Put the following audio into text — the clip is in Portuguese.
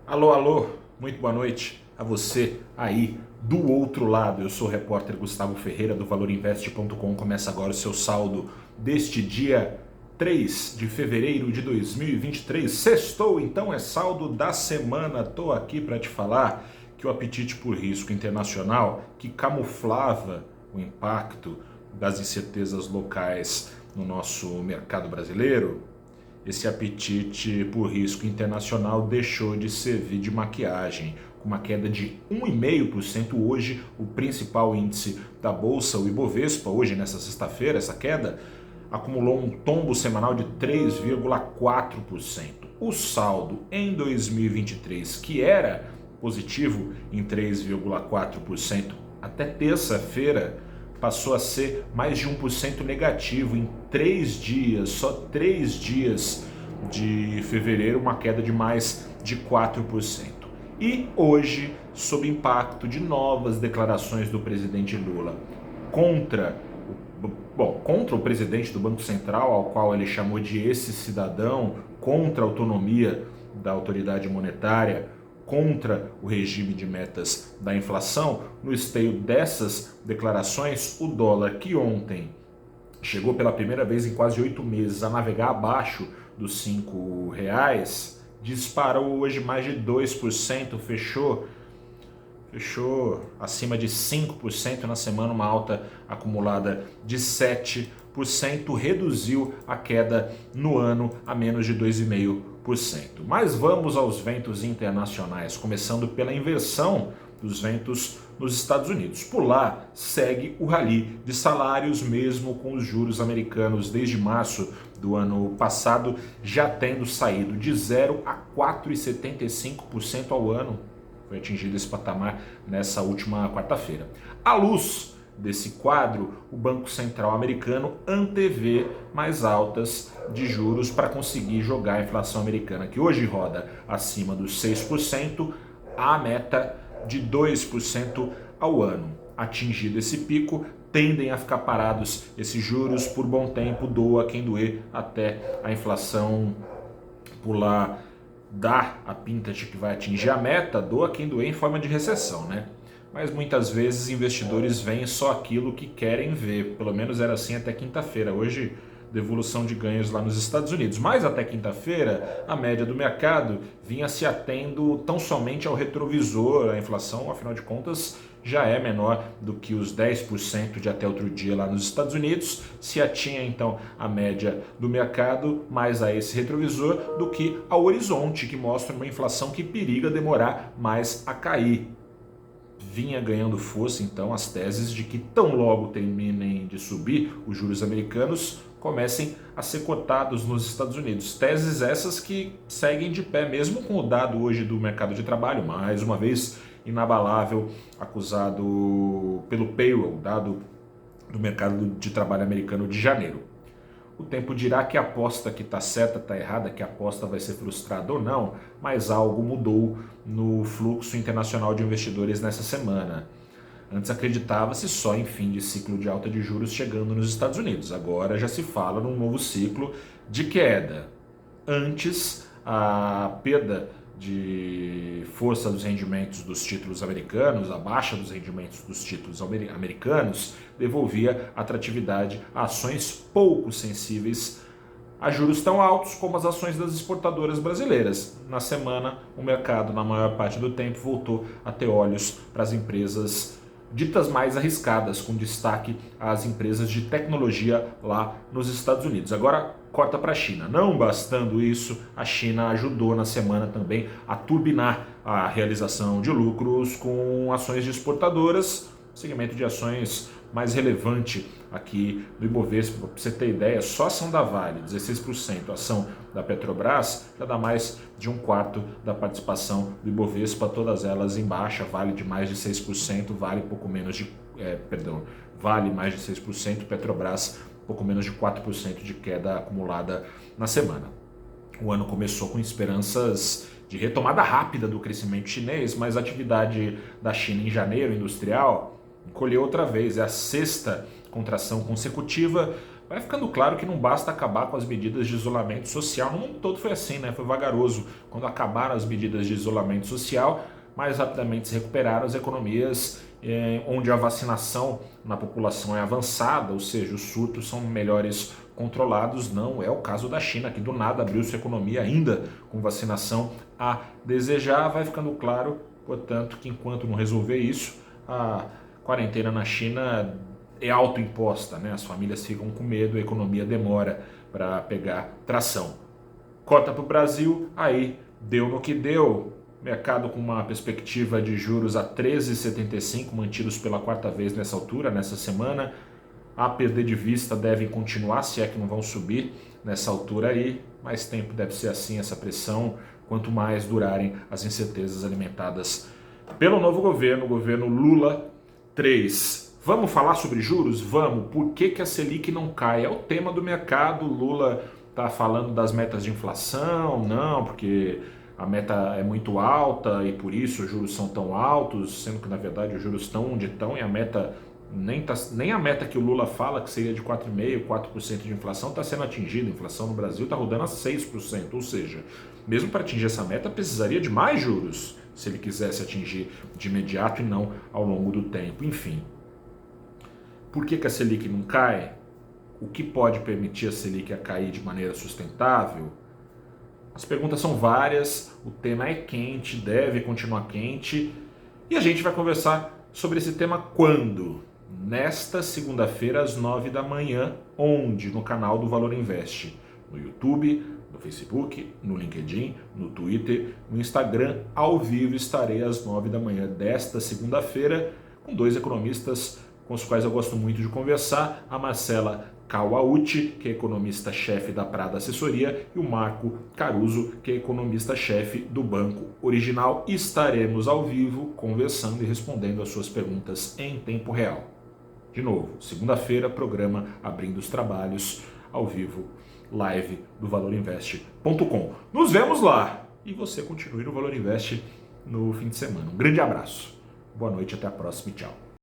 Alô, alô, muito boa noite a você aí do outro lado. Eu sou o repórter Gustavo Ferreira do valorinvest.com. Começa agora o seu saldo deste dia 3 de fevereiro de 2023. Sextou, então é saldo da semana. Tô aqui para te falar que o apetite por risco internacional, que camuflava o impacto das incertezas locais no nosso mercado brasileiro, esse apetite por risco internacional deixou de servir de maquiagem. Com uma queda de 1,5% hoje, o principal índice da Bolsa, o Ibovespa, hoje nessa sexta-feira, essa queda, acumulou um tombo semanal de 3,4%. O saldo em 2023, que era positivo em 3,4%, até terça-feira, passou a ser mais de 1% negativo em 3 dias, só 3 dias de fevereiro, uma queda de mais de 4%. E hoje, sob impacto de novas declarações do presidente Lula contra o presidente do Banco Central, ao qual ele chamou de esse cidadão, contra a autonomia da autoridade monetária, contra o regime de metas da inflação, no esteio dessas declarações, o dólar, que ontem chegou pela primeira vez em quase 8 meses a navegar abaixo dos R$ 5, disparou hoje mais de 2%, fechou acima de 5% na semana, uma alta acumulada de 7%, reduziu a queda no ano a menos de 2,5%. Mas vamos aos ventos internacionais, começando pela inversão dos ventos nos Estados Unidos. Por lá, segue o rally de salários, mesmo com os juros americanos desde março do ano passado já tendo saído de 0 a 4,75% ao ano. Foi atingido esse patamar nessa última quarta-feira. À luz desse quadro, o Banco Central americano antevê mais altas de juros para conseguir jogar a inflação americana, que hoje roda acima dos 6%, à meta de 2% ao ano. Atingido esse pico, tendem a ficar parados esses juros por bom tempo, doa quem doer, até a inflação pular, dá a pinta de que vai atingir a meta, doa quem doer em forma de recessão, né? Mas muitas vezes investidores veem só aquilo que querem ver, pelo menos era assim até quinta-feira. Hoje, devolução de ganhos lá nos Estados Unidos. Mas até quinta-feira, a média do mercado vinha se atendo tão somente ao retrovisor. A inflação, afinal de contas, já é menor do que os 10% de até outro dia lá nos Estados Unidos. Se atinha então a média do mercado mais a esse retrovisor do que ao horizonte, que mostra uma inflação que periga demorar mais a cair. Vinha ganhando força então as teses de que tão logo terminem de subir os juros americanos, comecem a ser cotados nos Estados Unidos. Teses essas que seguem de pé, mesmo com o dado hoje do mercado de trabalho, mais uma vez inabalável, acusado pelo payroll, dado do mercado de trabalho americano de janeiro. O tempo dirá que a aposta que está certa está errada, que a aposta vai ser frustrada ou não, mas algo mudou no fluxo internacional de investidores nessa semana. Antes acreditava-se só em fim de ciclo de alta de juros chegando nos Estados Unidos. Agora já se fala num novo ciclo de queda. Antes, a perda de força dos rendimentos dos títulos americanos, a baixa dos rendimentos dos títulos americanos, devolvia atratividade a ações pouco sensíveis a juros tão altos como as ações das exportadoras brasileiras. Na semana, o mercado, na maior parte do tempo, voltou a ter olhos para as empresas ditas mais arriscadas, com destaque às empresas de tecnologia lá nos Estados Unidos. Agora, corta para a China. Não bastando isso, a China ajudou na semana também a turbinar a realização de lucros com ações de exportadoras, segmento de ações mais relevante aqui do Ibovespa. Para você ter ideia, só a ação da Vale, 16%, a ação da Petrobras já dá mais de 1/4 da participação do Ibovespa, todas elas em baixa, Vale de mais de 6%, Vale mais de 6%, Petrobras pouco menos de 4% de queda acumulada na semana. O ano começou com esperanças de retomada rápida do crescimento chinês, mas a atividade da China em janeiro industrial encolheu outra vez, é a sexta contração consecutiva, vai ficando claro que não basta acabar com as medidas de isolamento social. No mundo todo foi assim, né? Foi vagaroso. Quando acabaram as medidas de isolamento social, mais rapidamente se recuperaram as economias onde a vacinação na população é avançada, ou seja, os surtos são melhores controlados. Não é o caso da China, que do nada abriu sua economia ainda com vacinação a desejar. Vai ficando claro, portanto, que enquanto não resolver isso, a quarentena na China é autoimposta, né? As famílias ficam com medo, a economia demora para pegar tração. Cota para o Brasil, aí deu no que deu. Mercado com uma perspectiva de juros a 13,75, mantidos pela quarta vez nessa altura, nessa semana. A perder de vista devem continuar, se é que não vão subir nessa altura aí. Mais tempo deve ser assim essa pressão, quanto mais durarem as incertezas alimentadas pelo novo governo, o governo Lula 3. Vamos falar sobre juros? Vamos. Por que a Selic não cai? É o tema do mercado. Lula está falando das metas de inflação, não, porque a meta é muito alta e por isso os juros são tão altos, sendo que na verdade os juros estão onde estão e a meta nem a meta que o Lula fala, que seria de 4,5%, 4% de inflação, está sendo atingida. A inflação no Brasil está rodando a 6%, ou seja, mesmo para atingir essa meta precisaria de mais juros, se ele quisesse atingir de imediato e não ao longo do tempo. Enfim, por que a Selic não cai? O que pode permitir a Selic a cair de maneira sustentável? As perguntas são várias, o tema é quente, deve continuar quente, e a gente vai conversar sobre esse tema quando? Nesta segunda-feira, às 9 da manhã, onde? No canal do Valor Invest, no YouTube, no Facebook, no LinkedIn, no Twitter, no Instagram, ao vivo estarei às 9 da manhã desta segunda-feira com dois economistas com os quais eu gosto muito de conversar, a Marcela Kawauchi, que é economista-chefe da Prada Assessoria, e o Marco Caruso, que é economista-chefe do Banco Original. Estaremos ao vivo conversando e respondendo as suas perguntas em tempo real. De novo, segunda-feira, programa Abrindo os Trabalhos, ao vivo, live do valorinvest.com. Nos vemos lá! E você continue no Valor Invest no fim de semana. Um grande abraço, boa noite, até a próxima e tchau.